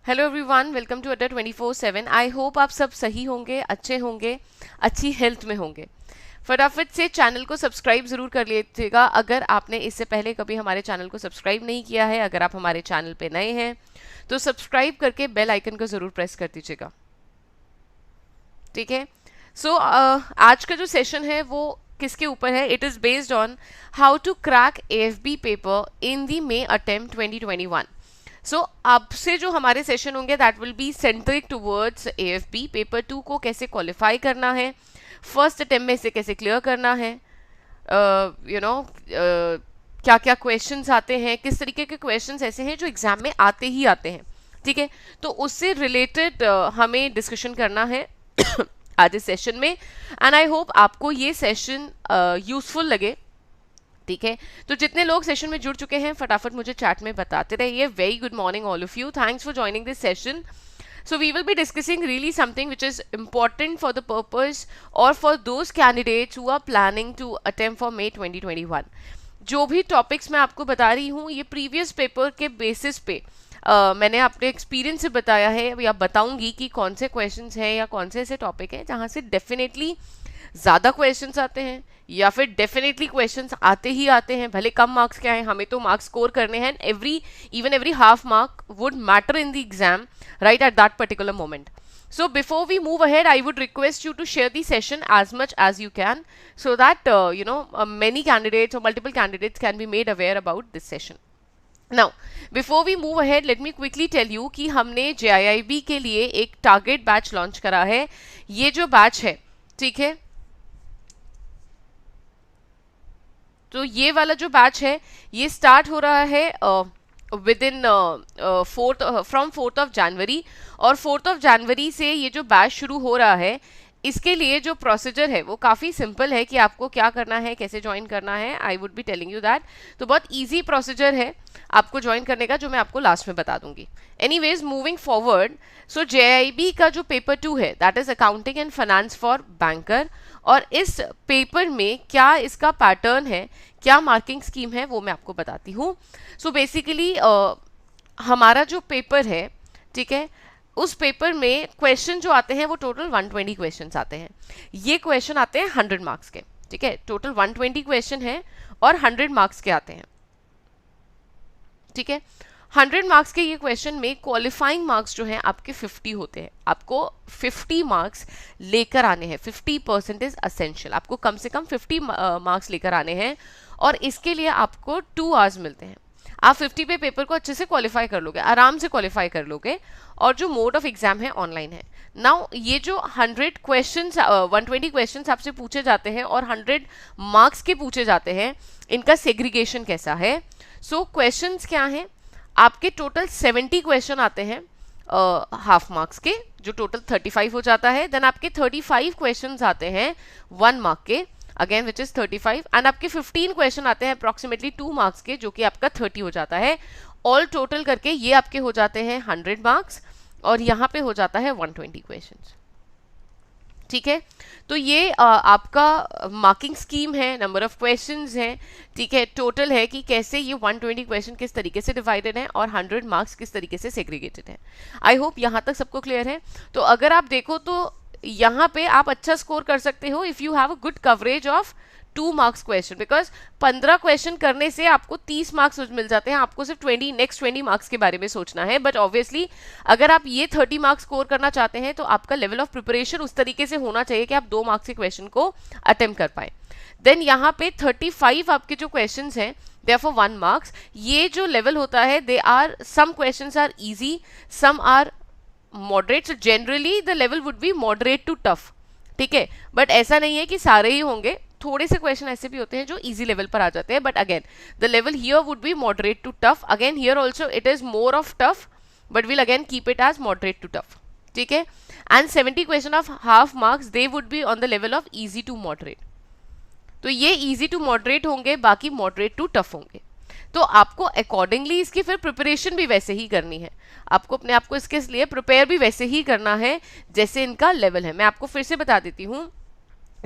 Hello everyone, welcome to अड्डा 24/7। I hope आप सब सही होंगे, अच्छे होंगे, अच्छी हेल्थ में होंगे। फटाफट से चैनल को सब्सक्राइब ज़रूर कर लीजिएगा अगर आपने इससे पहले कभी हमारे चैनल को सब्सक्राइब नहीं किया है। अगर आप हमारे चैनल पे नए हैं तो सब्सक्राइब करके बेल आइकन को ज़रूर प्रेस कर दीजिएगा, ठीक है। सो आज का जो सेशन है वो किसके ऊपर है? It is based on how to crack AFB paper in the May attempt 2021। So अब से जो हमारे सेशन होंगे that will be centric towards AFB paper 2 को कैसे क्वालिफाई करना है, फर्स्ट अटेम्प्ट में इसे कैसे क्लियर करना है, क्या क्या क्वेश्चंस आते हैं, किस तरीके के क्वेश्चंस ऐसे हैं जो एग्जाम में आते ही आते हैं, ठीक है। तो उससे रिलेटेड हमें डिस्कशन करना है आज इस सेशन में। एंड आई होप आपको ये सेशन यूजफुल लगे, ठीक है। तो जितने लोग सेशन में जुड़ चुके हैं फटाफट मुझे चैट में बताते रहिए। Very good morning all of you, thanks for joining this session. So we will be discussing really something which is important for the purpose or for those candidates who are planning to attempt for May 2021. जो भी topics मैं आपको बता रही हूँ ये previous paper के basis पे मैंने अपने एक्सपीरियंस से बताया है या बताऊंगी कि कौन से क्वेश्चंस हैं या कौन से ऐसे टॉपिक हैं जहाँ से डेफिनेटली ज़्यादा क्वेश्चंस आते हैं या फिर डेफिनेटली क्वेश्चंस आते ही आते हैं, भले कम मार्क्स क्या है, हमें तो मार्क्स स्कोर करने हैं। Every half Mark Wood matter in the exam right at that particular moment. So before we move ahead, I would request you to share the session as much as you can so that many candidates or multiple candidates can be made aware about this session. Now before we move ahead, let me quickly tell you कि हमने JIIB के लिए एक target batch launch करा है। ये जो batch है, ठीक है, तो ये वाला जो बैच है ये स्टार्ट हो रहा है विद इन फ्रॉम 4th जनवरी। और 4th जनवरी से ये जो बैच शुरू हो रहा है इसके लिए जो प्रोसीजर है वो काफ़ी सिंपल है कि आपको क्या करना है, कैसे ज्वाइन करना है। I would be telling you that. तो बहुत इजी प्रोसीजर है आपको ज्वाइन करने का, जो मैं आपको लास्ट में बता दूंगी। एनीवेज मूविंग फॉरवर्ड, सो JIB का जो पेपर 2 है that is accounting and finance for banker, और इस पेपर में क्या इसका पैटर्न है, क्या मार्किंग स्कीम है, वो मैं आपको बताती हूँ। सो बेसिकली हमारा जो पेपर है, ठीक है, उस पेपर में क्वेश्चन जो आते हैं वो टोटल 120 क्वेश्चंस आते हैं। ये क्वेश्चन आते हैं 100 मार्क्स के, ठीक है। टोटल 120 क्वेश्चन है और 100 मार्क्स के आते हैं, ठीक है। 100 मार्क्स के ये क्वेश्चन में क्वालिफाइंग मार्क्स जो हैं आपके 50 होते हैं। आपको 50 मार्क्स लेकर आने हैं, 50% इज असेंशियल। आपको कम से कम 50 मार्क्स लेकर आने हैं और इसके लिए आपको 2 आवर्स मिलते हैं। आप 50 पे पेपर को अच्छे से क्वालिफाई कर लोगे, आराम से क्वालिफाई कर लोगे। और जो मोड ऑफ एग्जाम है ऑनलाइन है। नाउ ये जो 100 क्वेश्चंस 120 क्वेश्चंस आपसे पूछे जाते हैं और 100 मार्क्स के पूछे जाते हैं, इनका सेग्रीगेशन कैसा है? सो क्वेश्चंस क्या हैं? आपके टोटल 70 क्वेश्चन आते हैं हाफ मार्क्स के, जो टोटल 35 हो जाता है। देन आपके 35 क्वेश्चंस आते हैं 1 मार्क के, अगेन विच इज 35। एंड आपके 15 क्वेश्चन आते हैं अप्रोक्सीमेटली 2 मार्क्स के, जो कि आपका 30 हो जाता है। ऑल टोटल करके ये आपके हो जाते हैं 100 मार्क्स और यहाँ पे हो जाता है 120 क्वेश्चंस, ठीक है। तो ये आपका मार्किंग स्कीम है, नंबर ऑफ क्वेश्चंस हैं, ठीक है, टोटल है कि कैसे ये 120 क्वेश्चन किस तरीके से डिवाइडेड है और 100 मार्क्स किस तरीके से सेग्रीगेटेड है। आई होप यहाँ तक सबको क्लियर है। तो अगर आप देखो तो यहाँ पे आप अच्छा स्कोर कर सकते हो if you have a good coverage of 2 marks question, because 15 question करने से आपको 30 मार्क्स मिल जाते हैं। आपको सिर्फ नेक्स्ट 20 मार्क्स के बारे में सोचना है। बट ऑब्वियसली अगर आप ये 30 मार्क्स स्कोर करना चाहते हैं तो आपका लेवल ऑफ प्रिपरेशन उस तरीके से होना चाहिए कि आप 2 मार्क्स के क्वेश्चन को अटेम्प्ट कर पाए। देन यहाँ पे 35 आपके जो क्वेश्चन हैं दे आर फॉर 1 मार्क्स। ये जो लेवल होता है they are, some question are easy, some are moderate. So generally the level would be moderate to tough, ठीक है। बट ऐसा नहीं है कि सारे ही होंगे, थोड़े से क्वेश्चन ऐसे भी होते हैं जो इजी लेवल पर आ जाते हैं। But again the level here would be moderate to tough. Again here also it is more of tough but will again keep it as moderate to tough, ठीक है। And 70 question of half marks they would be on the level of easy to moderate. तो ये easy to moderate होंगे, बाकी moderate to tough होंगे। तो आपको accordingly इसकी फिर प्रिपरेशन भी वैसे ही करनी है। आपको अपने आप को इसके लिए प्रिपेयर भी वैसे ही करना है जैसे इनका लेवल है। मैं आपको फिर से बता देती हूँ,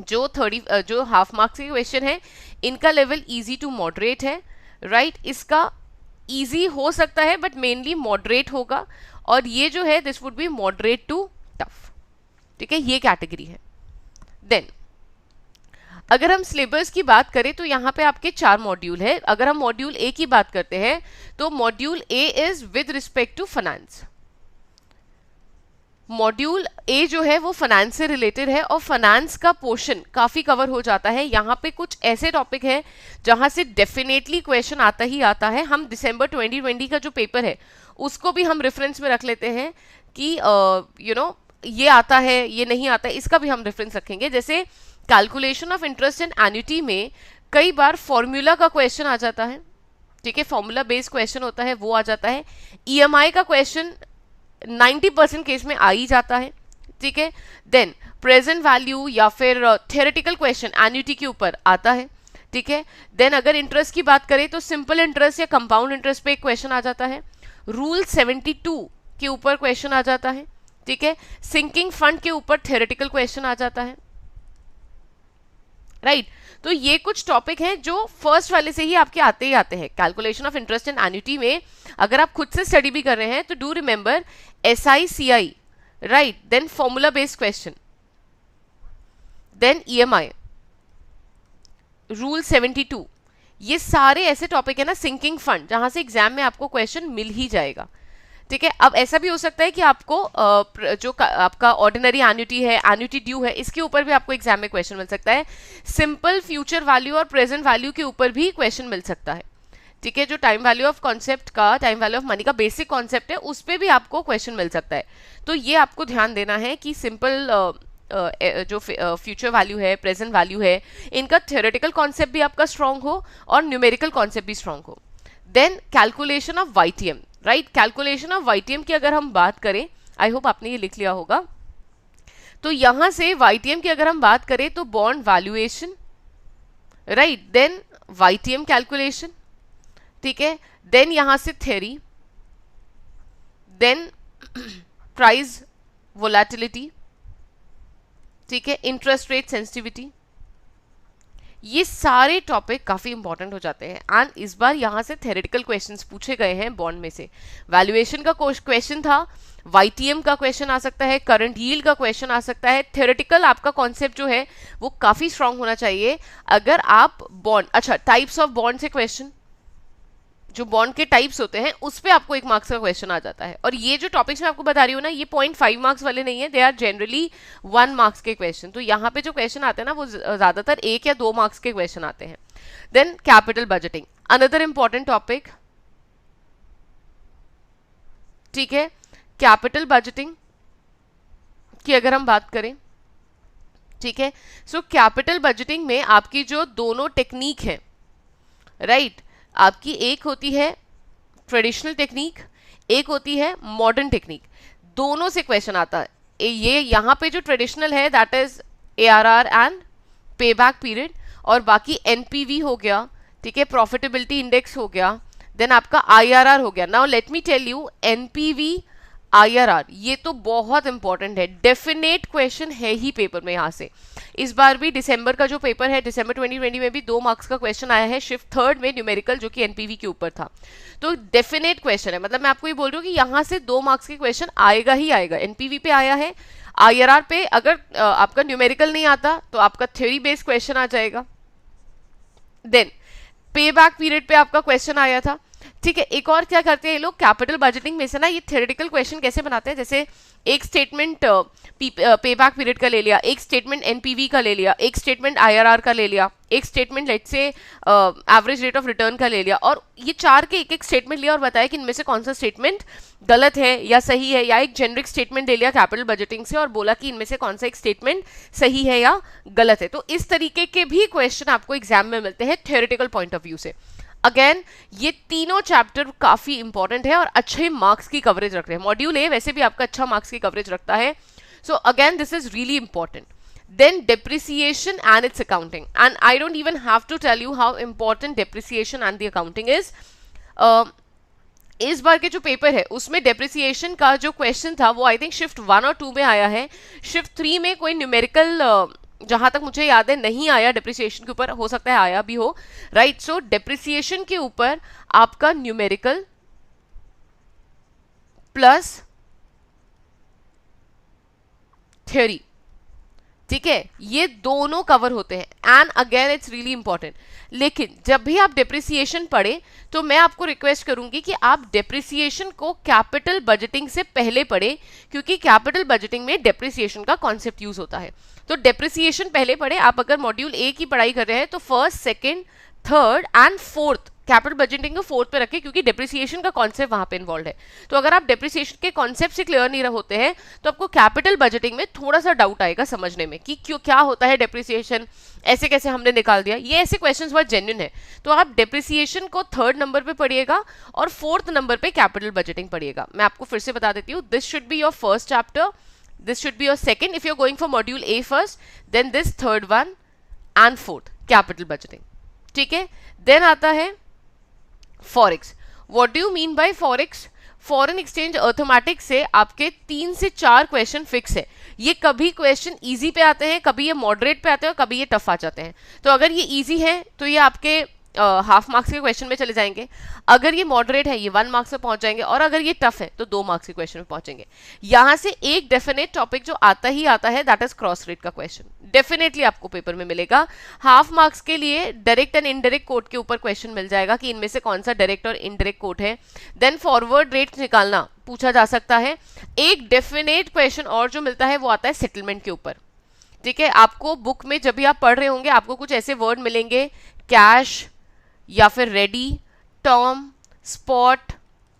जो हाफ मार्क्स के क्वेश्चन है इनका लेवल इजी टू मॉडरेट है, राइट। इसका इजी हो सकता है बट मेनली मॉडरेट होगा, और ये जो है this would be moderate to tough, ठीक है, ये कैटेगरी है। देन अगर हम सिलेबस की बात करें तो यहाँ पे आपके 4 मॉड्यूल है। अगर हम मॉड्यूल ए की बात करते हैं तो module A is with respect to finance. Module A जो है वो फाइनेंस से रिलेटेड है और फाइनेंस का पोर्शन काफी कवर हो जाता है। यहाँ पे कुछ ऐसे टॉपिक है जहां से डेफिनेटली क्वेश्चन आता ही आता है। हम दिसंबर 2020 का जो पेपर है उसको भी हम रेफरेंस में रख लेते हैं कि ये आता है, ये नहीं आता है, इसका भी हम रेफरेंस रखेंगे। जैसे calculation of interest and annuity में कई बार फॉर्मूला का क्वेश्चन आ जाता है, ठीक है, फॉर्मूला बेस्ड क्वेश्चन होता है, वो आ जाता है। ईएमआई का क्वेश्चन 90% केस में आ ही जाता है, ठीक है। देन प्रेजेंट वैल्यू या फिर थियोरेटिकल क्वेश्चन एन्युटी के ऊपर आता है, ठीक है। देन अगर इंटरेस्ट की बात करें तो सिंपल इंटरेस्ट या कंपाउंड इंटरेस्ट पे एक क्वेश्चन आ जाता है। रूल 72 के ऊपर क्वेश्चन आ जाता है, ठीक है। सिंकिंग फंड के ऊपर थियोरेटिकल क्वेश्चन आ जाता है, राइट। तो ये कुछ टॉपिक हैं जो फर्स्ट वाले से ही आपके आते ही आते हैं। Calculation of interest and annuity में अगर आप खुद से स्टडी भी कर रहे हैं तो do remember SICI, right, then formula based question, then EMI, rule 72, ये सारे ऐसे टॉपिक है ना, सिंकिंग फंड, जहां से एग्जाम में आपको क्वेश्चन मिल ही जाएगा, ठीक है। अब ऐसा भी हो सकता है कि आपको जो आपका ऑर्डिनरी एन्युटी है, एन्युटी ड्यू है, इसके ऊपर भी आपको एग्जाम में क्वेश्चन मिल सकता है। सिंपल फ्यूचर वैल्यू और प्रेजेंट वैल्यू के ऊपर भी क्वेश्चन मिल सकता है, ठीक है। जो टाइम वैल्यू ऑफ कॉन्सेप्ट का, टाइम वैल्यू ऑफ मनी का बेसिक कॉन्सेप्ट है, उस पर भी आपको क्वेश्चन मिल सकता है। तो ये आपको ध्यान देना है कि सिंपल जो फ्यूचर वैल्यू है, प्रेजेंट वैल्यू है, इनका थ्योरेटिकल कॉन्सेप्ट भी आपका स्ट्रांग हो और न्यूमेरिकल कॉन्सेप्ट भी स्ट्रांग हो। Then calculation of YTM, right, calculation of YTM की अगर हम बात करें, आई होप आपने ये लिख लिया होगा, तो यहां से YTM की अगर हम बात करें तो bond valuation, right, then YTM calculation, ठीक है। देन यहां से थ्योरी, देन प्राइस वोलेटिलिटी, ठीक है, इंटरेस्ट रेट सेंसिटिविटी, ये सारे टॉपिक काफी इंपॉर्टेंट हो जाते हैं। एंड इस बार यहां से थ्योरेटिकल क्वेश्चंस पूछे गए हैं बॉन्ड में से। वैल्यूएशन का क्वेश्चन था, YTM का क्वेश्चन आ सकता है, करंट यील्ड का क्वेश्चन आ सकता है। थ्योरेटिकल आपका कॉन्सेप्ट जो है वो काफी स्ट्रांग होना चाहिए। अगर आप बॉन्ड, अच्छा, टाइप्स ऑफ बॉन्ड से क्वेश्चन, जो बॉन्ड के टाइप्स होते हैं उस पे आपको 1 मार्क्स का क्वेश्चन आ जाता है। और ये जो टॉपिक्स मैं आपको बता रही हूँ ना, ये 0.5 मार्क्स वाले नहीं है, दे आर जनरली 1 मार्क्स के क्वेश्चन। तो यहाँ पे जो क्वेश्चन आते हैं ना वो ज्यादातर 1 या 2 मार्क्स के क्वेश्चन आते हैं। Then capital budgeting, another important topic, ठीक है। कैपिटल बजटिंग की अगर हम बात करें, ठीक है, सो कैपिटल बजटिंग में आपकी जो दोनों टेक्निक है, राइट, आपकी एक होती है ट्रेडिशनल टेक्निक, एक होती है मॉडर्न टेक्निक, दोनों से क्वेश्चन आता है। ये यहाँ पे जो ट्रेडिशनल है दैट इज ARR एंड पे बैक पीरियड, और बाकी NPV हो गया, ठीक है, प्रॉफिटेबिलिटी इंडेक्स हो गया, देन आपका IRR हो गया। Now let me tell you, NPV IRR ये तो बहुत इंपॉर्टेंट है, डेफिनेट क्वेश्चन है ही पेपर में। यहाँ से इस बार भी दिसंबर का जो पेपर है, दिसंबर 2020 में भी 2 मार्क्स का क्वेश्चन आया है शिफ्ट थर्ड में, न्यूमेरिकल, जो कि NPV के ऊपर था। तो डेफिनेट क्वेश्चन है, मतलब मैं आपको ये बोल रही हूँ कि यहाँ से 2 मार्क्स के क्वेश्चन आएगा ही आएगा। NPV पे आया है, IRR पे अगर आपका न्यूमेरिकल नहीं आता तो आपका थ्योरी बेस्ड क्वेश्चन आ जाएगा। देन पे बैक पीरियड पे आपका क्वेश्चन आया था, ठीक है। एक और क्या करते हैं ये लोग, कैपिटल बजटिंग में से ना ये थ्योरेटिकल क्वेश्चन कैसे बनाते हैं, जैसे एक स्टेटमेंट पे बैक पीरियड का ले लिया, एक स्टेटमेंट NPV का ले लिया, एक स्टेटमेंट IRR का ले लिया, एक statement let's say average rate of return का ले लिया, और ये 4 के एक स्टेटमेंट लिया और बताया कि इनमें से कौन सा स्टेटमेंट गलत है या सही है, या एक जेनरिक स्टेटमेंट ले लिया कैपिटल बजटिंग से और बोला कि इनमें से कौन सा एक स्टेटमेंट सही है या गलत है। तो इस तरीके के भी क्वेश्चन आपको एग्जाम में मिलते हैं थ्योरेटिकल पॉइंट ऑफ व्यू से। अगेन ये तीनों चैप्टर काफी इंपॉर्टेंट है और अच्छे मार्क्स की कवरेज रख रहे हैं। मॉड्यूल ए वैसे भी आपका अच्छा मार्क्स की कवरेज रखता है, so again this is really important. Then depreciation and its accounting, and I don't even have to tell you how important depreciation and the accounting is. इस बार के जो पेपर है उसमें डेप्रिसिएशन का जो क्वेश्चन था वो आई थिंक शिफ्ट 1 और 2 में आया है, शिफ्ट 3 में कोई न्यूमेरिकल जहां तक मुझे याद है नहीं आया डेप्रिसिएशन के ऊपर, हो सकता है आया भी हो, राइट। सो डेप्रिसिएशन के ऊपर आपका न्यूमेरिकल प्लस थ्योरी, ठीक है, ये दोनों कवर होते हैं। And again it's really important, लेकिन जब भी आप डेप्रिसिएशन पढ़े तो मैं आपको रिक्वेस्ट करूंगी कि आप डेप्रिसिएशन को कैपिटल बजटिंग से पहले पढ़े, क्योंकि कैपिटल बजटिंग में डेप्रिसिएशन का कॉन्सेप्ट यूज होता है। तो डेप्रिसिएशन पहले पढ़े। आप अगर मॉड्यूल ए की पढ़ाई कर रहे हैं तो first, second, third and fourth capital budgeting को फोर्थ पे रखें, क्योंकि डेप्रिसिएशन का कॉन्सेप्ट वहां पे इन्वॉल्व है। तो अगर आप डेप्रिसिएशन के कॉन्सेप्ट से क्लियर नहीं होते हैं तो आपको कैपिटल बजटिंग में थोड़ा सा डाउट आएगा समझने में कि क्यों, क्या होता है डेप्रिसिएशन, ऐसे कैसे हमने निकाल दिया। ये ऐसे क्वेश्चंस बहुत जेन्युइन है। तो आप डेप्रिसिएशन को थर्ड नंबर पे पढ़िएगा और फोर्थ नंबर पे कैपिटल बजटिंग पढ़िएगा। मैं आपको फिर से बता देती हूँ, this should be your first chapter, this should be your second if you're going for module A first, then this third one and fourth capital budgeting, ठीक है। then आता है forex. What do you mean by forex? Foreign exchange arithmetic से आपके 3 से 4 question fix है। ये कभी क्वेश्चन इजी पे आते हैं, कभी ये मॉडरेट पे आते हैं और कभी ये टफ आ जाते हैं। तो अगर ये इजी है तो ये आपके हाफ मार्क्स के क्वेश्चन में चले जाएंगे, अगर ये मॉडरेट है ये 1 मार्क्स में पहुंच जाएंगे, और अगर ये टफ है तो 2 मार्क्स के क्वेश्चन में पहुंचेंगे। यहां से एक डेफिनेट टॉपिक जो आता ही आता है, दैट इज क्रॉस रेट का क्वेश्चन, डेफिनेटली आपको पेपर में मिलेगा। हाफ मार्क्स के लिए डायरेक्ट एंड इनडायरेक्ट कोट के ऊपर क्वेश्चन मिल जाएगा कि इनमें से कौन सा डायरेक्ट और इनडायरेक्ट कोट है। देन फॉरवर्ड रेट निकालना पूछा जा सकता है। एक डेफिनेट क्वेश्चन और जो मिलता है वो आता है सेटलमेंट के ऊपर, ठीक है। आपको बुक में जब भी आप पढ़ रहे होंगे आपको कुछ ऐसे वर्ड मिलेंगे, कैश या फिर रेडी, टर्म, स्पॉट,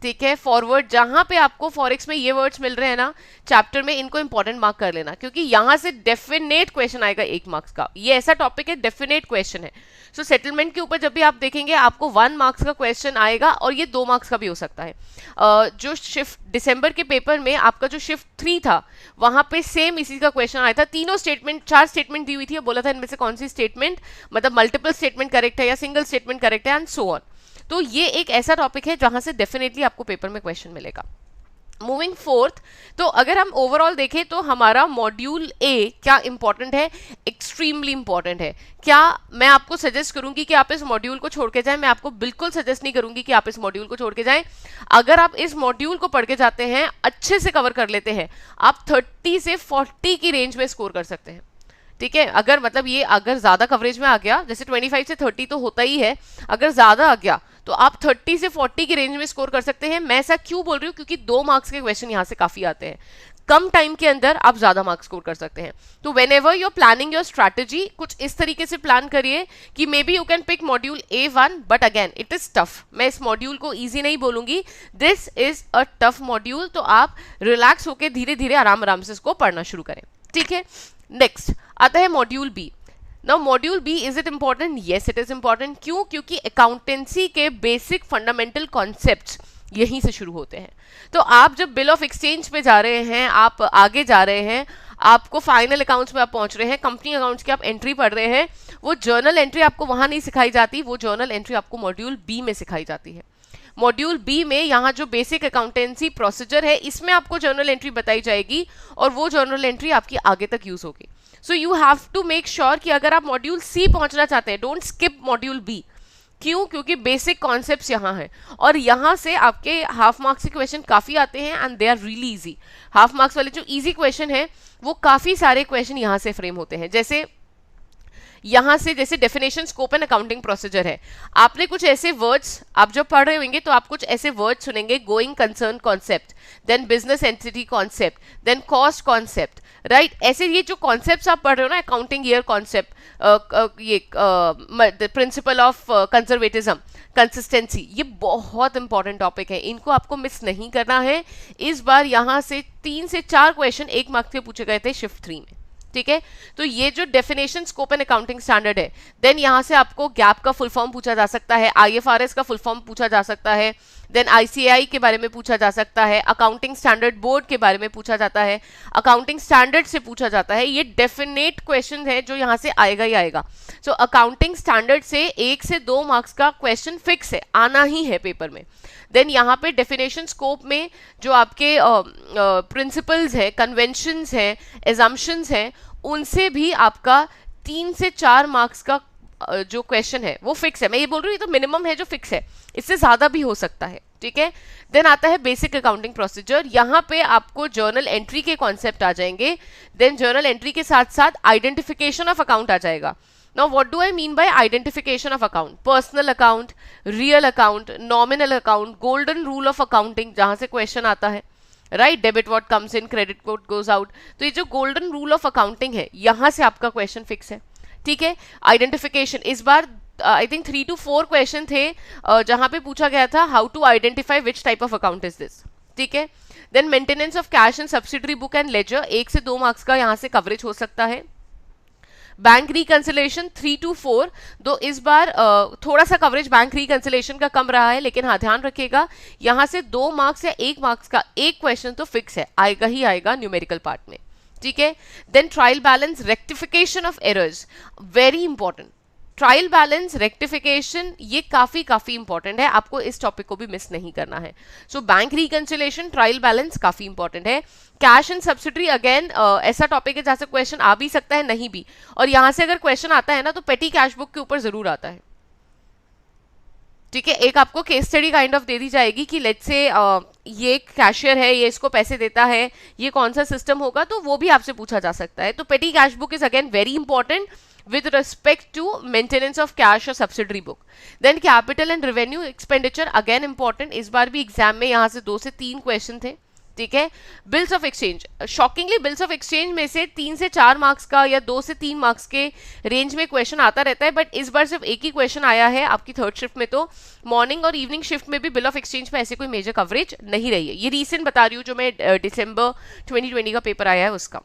ठीक है, फॉरवर्ड। जहां पे आपको फॉरेक्स में ये वर्ड्स मिल रहे हैं ना चैप्टर में, इनको इंपॉर्टेंट मार्क कर लेना, क्योंकि यहां से डेफिनेट क्वेश्चन आएगा 1 मार्क्स का। ये ऐसा टॉपिक है, डेफिनेट क्वेश्चन है। सो सेटलमेंट के ऊपर जब भी आप देखेंगे आपको 1 मार्क्स का क्वेश्चन आएगा, और ये 2 मार्क्स का भी हो सकता है। जो शिफ्ट दिसंबर के पेपर में आपका जो शिफ्ट 3 था वहां पे सेम इसी का क्वेश्चन आया था। तीनों स्टेटमेंट, 4 स्टेटमेंट दी हुई थी, बोला था इनमें से कौन सी स्टेटमेंट, मतलब मल्टीपल स्टेटमेंट करेक्ट है या सिंगल स्टेटमेंट करेक्ट है, एंड सो ऑन। तो ये एक ऐसा टॉपिक है जहां से डेफिनेटली आपको पेपर में क्वेश्चन मिलेगा। मूविंग फोर्थ, तो अगर हम ओवरऑल देखें तो हमारा मॉड्यूल ए क्या इंपॉर्टेंट है, एक्सट्रीमली इंपॉर्टेंट है। क्या मैं आपको सजेस्ट करूंगी कि आप इस मॉड्यूल को छोड़ के जाएं? मैं आपको बिल्कुल सजेस्ट नहीं करूंगी कि आप इस मॉड्यूल को छोड़ के जाएं। अगर आप इस मॉड्यूल को पढ़ के जाते हैं, अच्छे से कवर कर लेते हैं, आप 30 से 40 की रेंज में स्कोर कर सकते हैं, ठीक है। अगर मतलब ये अगर ज्यादा कवरेज में आ गया, जैसे 25 से 30 तो होता ही है, अगर ज्यादा आ गया तो आप 30 से 40 की रेंज में स्कोर कर सकते हैं। मैं ऐसा क्यों बोल रही हूँ? क्योंकि 2 मार्क्स के क्वेश्चन यहाँ से काफी आते हैं, कम टाइम के अंदर आप ज्यादा मार्क्स स्कोर कर सकते हैं। तो whenever you are planning your strategy, कुछ इस तरीके से प्लान करिए कि may be you can pick module A1, but again it is tough. मैं इस मॉड्यूल को ईजी नहीं बोलूंगी, this is a tough module. तो आप रिलैक्स होकर धीरे धीरे आराम आराम से इसको पढ़ना शुरू करें, ठीक है। नेक्स्ट आता है module B. Now module B, is it important? Yes it is important. क्यों? क्योंकि अकाउंटेंसी के बेसिक फंडामेंटल कॉन्सेप्ट्स यहीं से शुरू होते हैं। तो आप जब बिल ऑफ एक्सचेंज पे जा रहे हैं, आप आगे जा रहे हैं, आपको फाइनल अकाउंट्स में आप पहुंच रहे हैं, कंपनी अकाउंट्स की आप एंट्री पढ़ रहे हैं, वो जर्नल एंट्री आपको वहां नहीं सिखाई जाती, वो जर्नल एंट्री आपको मॉड्यूल बी में सिखाई जाती है। मॉड्यूल बी में यहाँ जो बेसिक अकाउंटेंसी प्रोसीजर है, इसमें आपको जर्नल एंट्री बताई जाएगी, और वो जर्नल एंट्री आपकी आगे तक यूज होगी। So you have to make sure कि अगर आप मॉड्यूल सी पहुंचना चाहते हैं, डोंट स्किप मॉड्यूल बी। क्यों? क्योंकि बेसिक कॉन्सेप्ट्स यहाँ है, और यहाँ से आपके हाफ मार्क्स के क्वेश्चन काफी आते हैं, and they are really easy. Half marks वाले जो इजी क्वेश्चन है वो काफी सारे क्वेश्चन यहाँ से फ्रेम होते हैं। जैसे यहां से, जैसे definition, scope and accounting procedure है, आपने कुछ ऐसे वर्ड्स, आप जब पढ़ रहे होंगे तो आप कुछ ऐसे वर्ड्स सुनेंगे, going concern concept, then business entity concept, then cost concept, right. ऐसे ये जो कॉन्सेप्ट्स आप पढ़ रहे हो ना, अकाउंटिंग ईयर कॉन्सेप्ट, ये प्रिंसिपल ऑफ कंजर्वेटिज्म, कंसिस्टेंसी, ये बहुत इंपॉर्टेंट टॉपिक है, इनको आपको मिस नहीं करना है। इस बार यहाँ से 3 से 4 क्वेश्चन 1 मार्क्स के पूछे गए थे शिफ्ट 3 में, ठीक है। तो ये जो definition, scope and accounting standard है, देन यहां से आपको गैप का फुल फॉर्म पूछा जा सकता है, IFRS का फुल फॉर्म पूछा जा सकता है, देन ICAI के बारे में पूछा जा सकता है, अकाउंटिंग स्टैंडर्ड बोर्ड के बारे में पूछा जाता है, अकाउंटिंग स्टैंडर्ड से पूछा जाता है। ये डेफिनेट क्वेश्चन है जो यहाँ से आएगा ही आएगा। सो अकाउंटिंग स्टैंडर्ड से 1 से 2 मार्क्स का क्वेश्चन फिक्स है, आना ही है पेपर में। देन यहाँ पे डेफिनेशन स्कोप में जो आपके प्रिंसिपल्स है, कन्वेंशंस है, एजम्पशंस हैं, उनसे भी आपका 3 से 4 मार्क्स का जो क्वेश्चन है वो फिक्स है। मैं ये बोल रही हूँ ये तो मिनिमम है जो फिक्स है, इससे ज्यादा भी हो सकता है, ठीक है। देन आता है बेसिक अकाउंटिंग प्रोसीजर, यहाँ पे आपको जर्नल एंट्री के कॉन्सेप्ट आ जाएंगे। देन जर्नल एंट्री के साथ साथ आइडेंटिफिकेशन ऑफ अकाउंट आ जाएगा। Now what do I mean by identification of account? Personal account, real account, nominal account, golden rule of accounting जहां से क्वेश्चन आता है, right, debit what comes in, credit what goes out. तो ये जो golden rule of accounting है, यहां से आपका क्वेश्चन फिक्स है, ठीक है। आइडेंटिफिकेशन इस बार आई थिंक 3 to 4 क्वेश्चन थे जहां पे पूछा गया था how to identify which type of account is this, ठीक है। Then maintenance of cash and subsidiary book and ledger, 1 से 2 मार्क्स का यहां से कवरेज हो सकता है। बैंक रिकंसिलेशन 3 to 4, तो इस बार थोड़ा सा कवरेज बैंक रिकंसिलेशन का कम रहा है, लेकिन हाँ ध्यान रखिएगा यहां से 2 मार्क्स या 1 मार्क्स का एक क्वेश्चन तो फिक्स है, आएगा ही आएगा न्यूमेरिकल पार्ट में, ठीक है। Then trial balance rectification of errors, very important. Trial balance rectification ये काफी इंपॉर्टेंट है, आपको इस टॉपिक को भी मिस नहीं करना है। So bank reconciliation, trial balance काफी इंपॉर्टेंट है। कैश एंड सब्सिडी अगेन ऐसा टॉपिक है जहां से क्वेश्चन आ भी सकता है, नहीं भी, और यहां से अगर क्वेश्चन आता है ना तो पेटी कैश बुक के ऊपर जरूर आता है, ठीक है। एक आपको केस स्टडी काइंड ऑफ दे दी जाएगी कि लेट्स से ये कैशियर है, ये इसको पैसे देता है, ये कौन सा सिस्टम होगा, तो वो भी आपसे पूछा जा सकता है। तो पेटी cash book is again very important with respect to maintenance of cash or subsidiary book. Then capital and revenue expenditure again important, इस बार भी एग्जाम में यहाँ से 2 से 3 क्वेश्चन थे, ठीक है। Bills of exchange, shockingly bills of exchange में से 3 से 4 मार्क्स का या 2 से 3 मार्क्स के रेंज में क्वेश्चन आता रहता है, बट इस बार सिर्फ एक ही क्वेश्चन आया है आपकी थर्ड शिफ्ट में। तो मॉर्निंग और इवनिंग शिफ्ट में भी बिल ऑफ एक्सचेंज में ऐसे कोई मेजर कवरेज नहीं रही है, ये रीसेंट बता रही हूँ जो मैं दिसंबर 2020 का पेपर आया है उसका।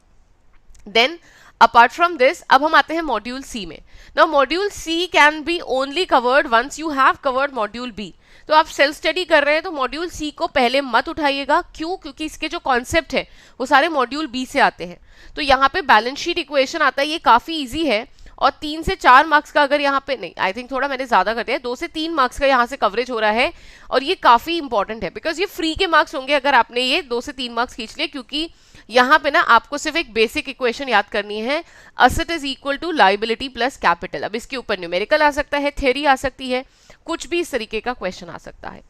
देन अपार्ट फ्रॉम दिस अब हम आते हैं मॉड्यूल सी में। Now module C can be only covered once you have covered module B. तो आप सेल्फ स्टडी कर रहे हैं तो मॉड्यूल सी को पहले मत उठाइएगा, क्यों? क्योंकि इसके जो कॉन्सेप्ट है वो सारे मॉड्यूल बी से आते हैं। तो यहाँ पे बैलेंस शीट इक्वेशन आता है, ये काफी इजी है, और 3 से 4 मार्क्स का अगर यहाँ पे नहीं, आई थिंक थोड़ा मैंने ज्यादा कर दिया, 2 से 3 मार्क्स का यहाँ से कवरेज हो रहा है, और ये काफी इंपॉर्टेंट है बिकॉज ये फ्री के मार्क्स होंगे अगर आपने ये 2 से 3 मार्क्स खींच लिए, क्योंकि यहाँ पे ना आपको सिर्फ एक बेसिक इक्वेशन याद करनी है, asset is equal to liability plus capital. अब इसके ऊपर न्यूमेरिकल आ सकता है, थ्योरी आ सकती है, कुछ भी इस तरीके का क्वेश्चन आ सकता है।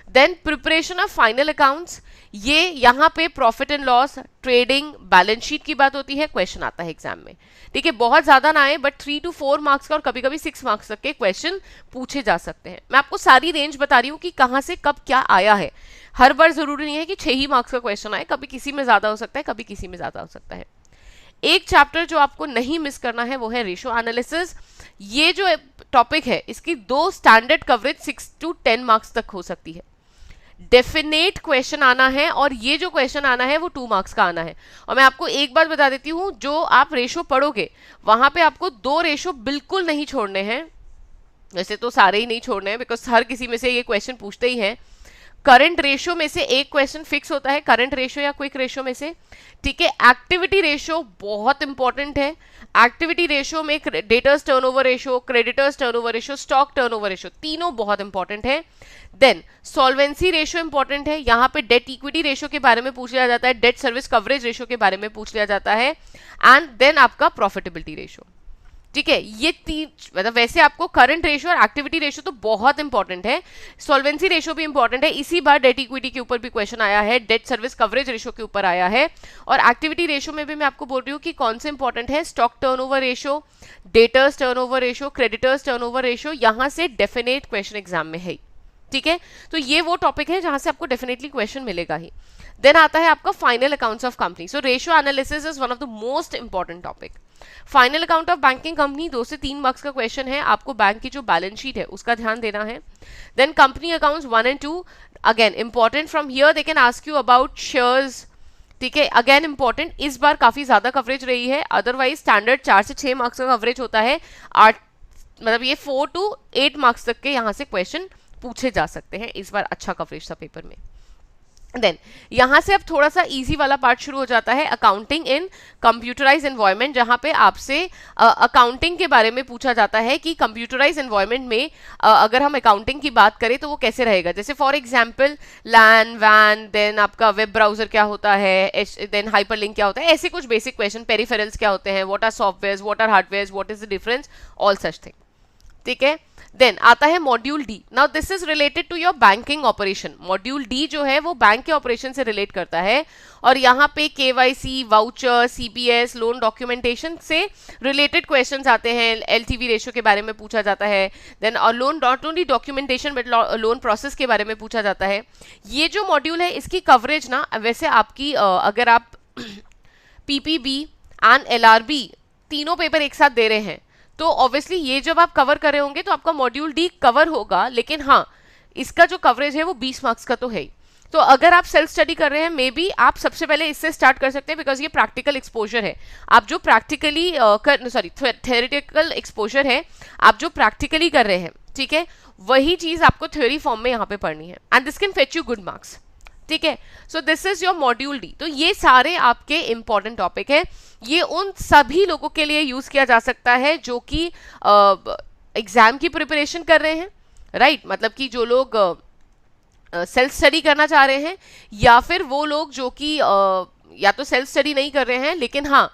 Then preparation of final accounts, ये यहाँ पे profit and loss, trading, balance sheet की बात होती है, क्वेश्चन आता है एग्जाम में, ठीक है। बहुत ज्यादा ना आए, बट 3 to 4 मार्क्स का और कभी कभी 6 मार्क्स तक के क्वेश्चन पूछे जा सकते हैं। मैं आपको सारी रेंज बता रही हूँ कि कहाँ से कब क्या आया है, हर बार जरूरी नहीं है कि 6 ही मार्क्स का क्वेश्चन आए, कभी किसी में ज्यादा हो सकता है, कभी किसी में ज्यादा हो सकता है। एक चैप्टर जो आपको नहीं मिस करना है वो है रेशियो एनालिसिस। ये जो टॉपिक है इसकी 2 स्टैंडर्ड कवरेज 6 to 10 मार्क्स तक हो सकती है। डेफिनेट क्वेश्चन आना है, और ये जो क्वेश्चन आना है वो 2 मार्क्स का आना है। और मैं आपको एक बात बता देती हूँ, जो आप रेशो पढ़ोगे वहां पे आपको 2 रेशो बिल्कुल नहीं छोड़ने हैं, वैसे तो सारे ही नहीं छोड़ने हैं बिकॉज हर किसी में से ये क्वेश्चन पूछते ही हैं। करंट रेशियो में से एक क्वेश्चन फिक्स होता है, करंट रेशियो या क्विक रेशियो में से, ठीक है। एक्टिविटी रेशियो बहुत इंपॉर्टेंट है, एक्टिविटी रेशियो में debtors turnover ratio, creditors turnover ratio, stock turnover ratio, तीनों बहुत इंपॉर्टेंट है। देन सॉल्वेंसी रेशियो इंपॉर्टेंट है, यहाँ पे डेट इक्विटी रेशियो के बारे में पूछ लिया जाता है, डेट सर्विस कवरेज रेशियो के बारे में पूछ लिया जाता है, एंड देन आपका प्रॉफिटेबिलिटी रेशियो, ठीक है। ये 3 मतलब वैसे आपको करंट रेशियो और एक्टिविटी रेशियो तो बहुत इंपॉर्टेंट है, सॉल्वेंसी रेशियो भी इंपॉर्टेंट है, इसी बार डेट इक्विटी के ऊपर भी क्वेश्चन आया है, डेट सर्विस कवरेज रेशियो के ऊपर आया है, और एक्टिविटी रेशियो में भी मैं आपको बोल रही हूँ कि कौन से इंपॉर्टेंट है, stock turnover ratio, debtors turnover ratio, creditors turnover ratio, यहां से डेफिनेट क्वेश्चन एग्जाम में है, ठीक है। तो ये वो टॉपिक है जहां से आपको डेफिनेटली क्वेश्चन मिलेगा ही। देन आता है आपका final accounts of company. So ratio analysis is one of the most important topic. Final account of banking company 2 से 3 मार्क्स का क्वेश्चन है, आपको बैंक की जो बैलेंस शीट है उसका ध्यान देना है। Then company accounts 1 and 2 again important, from here they can ask you about shares, ठीक है, अगेन इंपॉर्टेंट, इस बार काफी ज्यादा कवरेज रही है, अदरवाइज स्टैंडर्ड 4 से 6 मार्क्स का कवरेज होता है, 8 मतलब ये 4 to 8 मार्क्स तक के यहाँ से क्वेश्चन पूछे जा सकते हैं, इस बार अच्छा कवरेज था पेपर में। देन यहाँ से अब थोड़ा सा इजी वाला पार्ट शुरू हो जाता है, अकाउंटिंग इन कंप्यूटराइज एनवायरनमेंट, जहाँ पे आपसे अकाउंटिंग के बारे में पूछा जाता है कि कंप्यूटराइज एनवायरनमेंट में अगर हम अकाउंटिंग की बात करें तो वो कैसे रहेगा। जैसे फॉर एग्जांपल लैन वैन, देन आपका वेब ब्राउजर क्या होता है, देन हाइपरलिंक क्या होता है, ऐसे कुछ बेसिक क्वेश्चन, पेरिफेरल्स क्या होते हैं, what are software, what are hardware, what is the difference, all such thing. ठीक है, देन आता है module D. Now this is related to your banking operation. Module D जो है वो बैंक के ऑपरेशन से रिलेट करता है, और यहाँ पे KYC, voucher, CBS, loan documentation से रिलेटेड क्वेश्चंस आते हैं, एलटीवी रेशियो के बारे में पूछा जाता है, देन और loan not only documentation but loan process के बारे में पूछा जाता है। ये जो मॉड्यूल है इसकी कवरेज ना वैसे आपकी अगर आप पीपीबी एंड एलआरबी तीनों पेपर एक साथ दे रहे हैं तो ऑब्वियसली ये जब आप कवर करे होंगे तो आपका मॉड्यूल डी कवर होगा, लेकिन हाँ इसका जो कवरेज है वो 20 मार्क्स का तो है ही। तो अगर आप सेल्फ स्टडी कर रहे हैं मे बी आप सबसे पहले इससे स्टार्ट कर सकते हैं, बिकॉज ये प्रैक्टिकल एक्सपोजर है। आप जो प्रैक्टिकली थ्योरेटिकल एक्सपोजर है, आप जो प्रैक्टिकली कर रहे हैं, ठीक है, वही चीज आपको थ्योरी फॉर्म में यहाँ पे पढ़नी है, and this can fetch you good marks. ठीक है, so this is your module D. तो ये सारे आपके इंपॉर्टेंट टॉपिक है, ये उन सभी लोगों के लिए यूज किया जा सकता है जो कि एग्जाम की प्रिपरेशन कर रहे हैं, राइट मतलब कि जो लोग सेल्फ स्टडी करना चाह रहे हैं, या फिर वो लोग जो कि या तो सेल्फ स्टडी नहीं कर रहे हैं लेकिन हाँ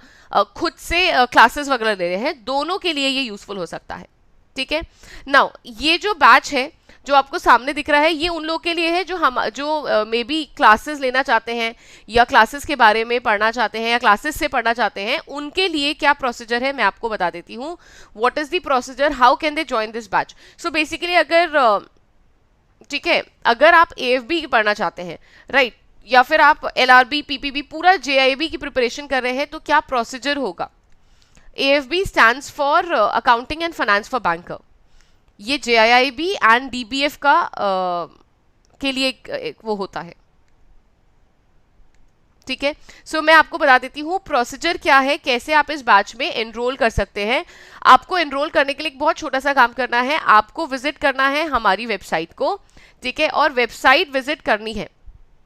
खुद से क्लासेस वगैरह ले रहे हैं, दोनों के लिए ये यूजफुल हो सकता है। ठीक है, नाउ ये जो बैच है जो आपको सामने दिख रहा है ये उन लोगों के लिए है जो मे बी क्लासेस लेना चाहते हैं या क्लासेस के बारे में पढ़ना चाहते हैं या क्लासेस से पढ़ना चाहते हैं। उनके लिए क्या प्रोसीजर है मैं आपको बता देती हूँ। What is the procedure, how can they join this batch. So basically अगर ठीक है, अगर आप एएफबी पढ़ना चाहते हैं, राइट, या फिर आप एलआरबी, पीपीबी, पूरा जेआईबी की प्रिपरेशन कर रहे हैं, तो क्या प्रोसीजर होगा। AFB stands for accounting and finance for banker. ये जेआईबी एंड डीबीएफ का के लिए एक वो होता है। ठीक है, सो मैं आपको बता देती हूँ प्रोसीजर क्या है, कैसे आप इस बैच में एनरोल कर सकते हैं। आपको एनरोल करने के लिए एक बहुत छोटा सा काम करना है, आपको विजिट करना है हमारी वेबसाइट को, ठीक है, और वेबसाइट विजिट करनी है।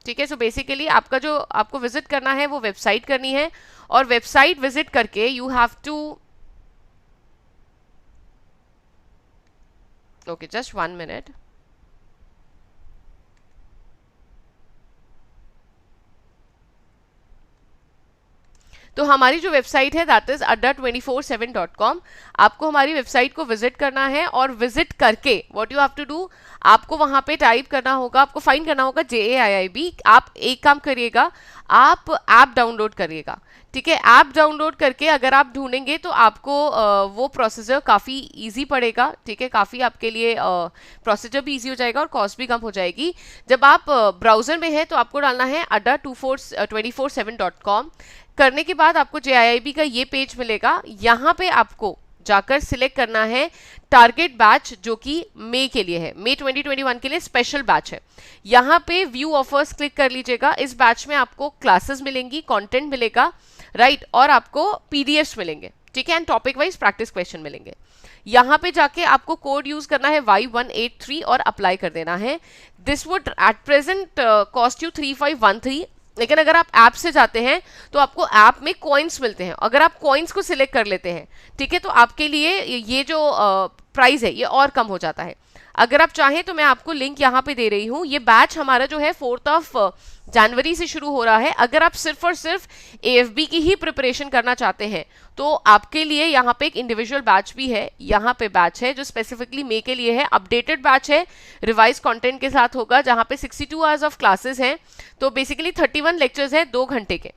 ठीक है, सो बेसिकली आपका जो आपको विजिट करना है वो वेबसाइट करनी है, और वेबसाइट विजिट करके you have to, okay just 1 minute. तो हमारी जो वेबसाइट है दैट इज adda247.com। आपको हमारी वेबसाइट को विजिट करना है, और विजिट करके what you have to do, आपको वहां पे टाइप करना होगा, आपको फाइंड करना होगा JAIIB। आप एक काम करिएगा, आप ऐप डाउनलोड करिएगा। ठीक है, ऐप डाउनलोड करके अगर आप ढूंढेंगे तो आपको वो प्रोसीजर काफ़ी इजी पड़ेगा। ठीक है, काफ़ी आपके लिए प्रोसीजर भी इजी हो जाएगा और कॉस्ट भी कम हो जाएगी। जब आप ब्राउजर में है तो आपको डालना है adda247.com। करने के बाद आपको JIIB का ये पेज मिलेगा, यहाँ पे आपको जाकर सिलेक्ट करना है टारगेट बैच जो कि मई के लिए है, मई 2021 के लिए स्पेशल बैच है। यहाँ पे व्यू ऑफर्स क्लिक कर लीजिएगा। इस बैच में आपको क्लासेस मिलेंगी, कंटेंट मिलेगा, राइट, और आपको पीडीएफ्स मिलेंगे। ठीक है, and topic wise practice question मिलेंगे। यहाँ पे जाके आपको कोड यूज करना है Y183 और अप्लाई कर देना है। This would at present cost you 3513, लेकिन अगर आप ऐप से जाते हैं तो आपको ऐप में कॉइन्स मिलते हैं। अगर आप कॉइन्स को सिलेक्ट कर लेते हैं, ठीक है, तो आपके लिए ये जो प्राइस है ये और कम हो जाता है। अगर आप चाहें तो मैं आपको लिंक यहाँ पे दे रही हूँ। ये बैच हमारा जो है 4 जनवरी से शुरू हो रहा है। अगर आप सिर्फ और सिर्फ एएफबी की ही प्रिपरेशन करना चाहते हैं तो आपके लिए यहाँ पे एक इंडिविजुअल बैच भी है। यहाँ पे बैच है जो स्पेसिफिकली मई के लिए है, अपडेटेड बैच है, रिवाइज कंटेंट के साथ होगा, जहाँ पे 62 आवर्स ऑफ क्लासेस हैं। तो बेसिकली 31 लेक्चर्स हैं 2 घंटे के,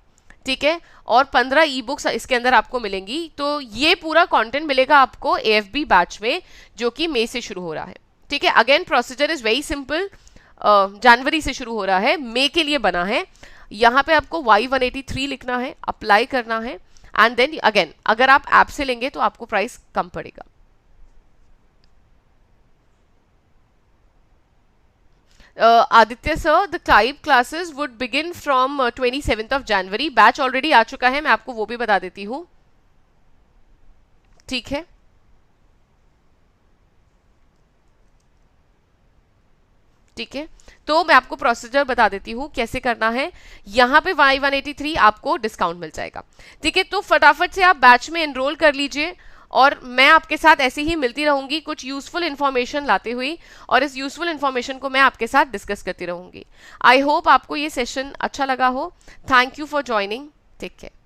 ठीक है, और 15 ई बुक्स इसके अंदर आपको मिलेंगी। तो ये पूरा कंटेंट मिलेगा आपको एएफबी बैच में जो कि मई से शुरू हो रहा है। ठीक है, again procedure is very simple. जनवरी से शुरू हो रहा है, मई के लिए बना है। यहाँ पे आपको Y183 लिखना है, अप्लाई करना है, एंड देन अगेन अगर आप ऐप से लेंगे तो आपको प्राइस कम पड़ेगा। Aditya sir, the type classes would begin from 27 January. Batch already आ चुका है, मैं आपको वो भी बता देती हूँ। ठीक है, ठीक है, तो मैं आपको प्रोसीजर बता देती हूँ कैसे करना है। यहाँ पे Y183 आपको डिस्काउंट मिल जाएगा। ठीक है, तो फटाफट से आप बैच में एनरोल कर लीजिए और मैं आपके साथ ऐसे ही मिलती रहूंगी कुछ यूजफुल इन्फॉर्मेशन लाते हुए, और इस यूजफुल इन्फॉर्मेशन को मैं आपके साथ डिस्कस करती रहूंगी। आई होप आपको ये सेशन अच्छा लगा हो। Thank you for joining. Take care.